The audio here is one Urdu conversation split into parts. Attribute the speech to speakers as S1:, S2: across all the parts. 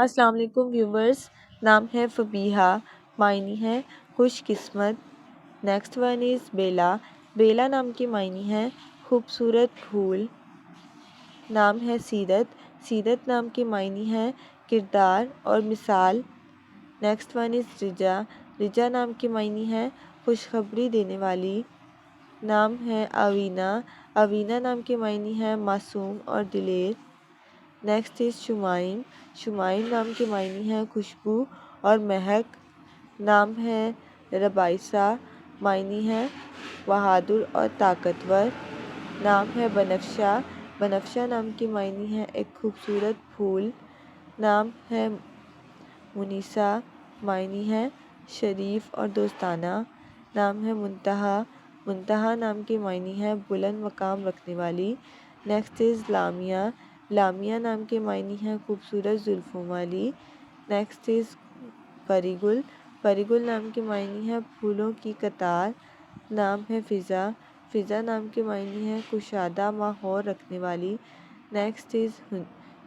S1: السلام علیکم ویورز، نام ہے فبیہا، معنی ہے خوش قسمت۔ نیکسٹ ون از بیلا۔ بیلا نام کی معنی ہے خوبصورت پھول۔ نام ہے سیرت۔ سیرت نام کی معنی ہے کردار اور مثال۔ نیکسٹ ون از رجا۔ رجا نام کی معنی ہے خوشخبری دینے والی۔ نام ہے اوینا۔ اوینا نام کی معنی ہے معصوم اور دلیر۔ Next is شمائم۔ شمائم نام کی معنی ہے خوشبو اور مہک۔ نام ہے ربائسہ، معنی ہے بہادر اور طاقتور۔ نام ہے بنفشہ۔ بنفشہ نام کی معنی ہے ایک خوبصورت پھول۔ نام ہے منیسہ، معنی ہے شریف اور دوستانہ۔ نام ہے منتہا۔ منتہا نام کی معنی ہے بلند مقام رکھنے والی۔ Next is لامیا۔ لامیا نام کی معنی ہے خوبصورت زلفوں والی۔ نیکسٹ از پری گل۔ پری گل نام کی معنی ہے پھولوں کی قطار۔ نام ہے فضا۔ فضا نام کی معنی ہے کشادہ ماحول رکھنے والی۔ Next is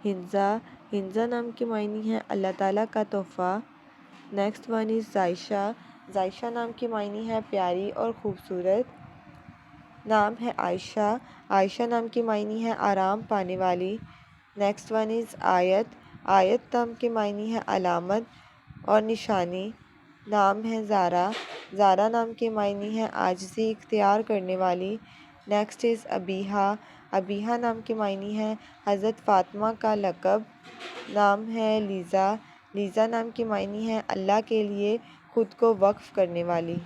S1: Hunza. ہنزا نام کی معنی ہے اللہ تعالیٰ کا تحفہ۔ Next one is زائشہ۔ زائشہ نام کی معنی ہے پیاری اور خوبصورت۔ نام ہے عائشہ۔ عائشہ نام کی معنی ہے آرام پانے والی۔ نیکسٹ ون از آیت۔ آیت نام کی معنی ہے علامت اور نشانی۔ نام ہے زارا۔ زارا نام کی معنی ہے عاجزی اختیار کرنے والی۔ Next is Abiha. ابیہا نام کی معنی ہے حضرت فاطمہ کا لقب۔ نام ہے لیزا۔ لیزا نام کی معنی ہے اللہ کے لیے خود کو وقف کرنے والی۔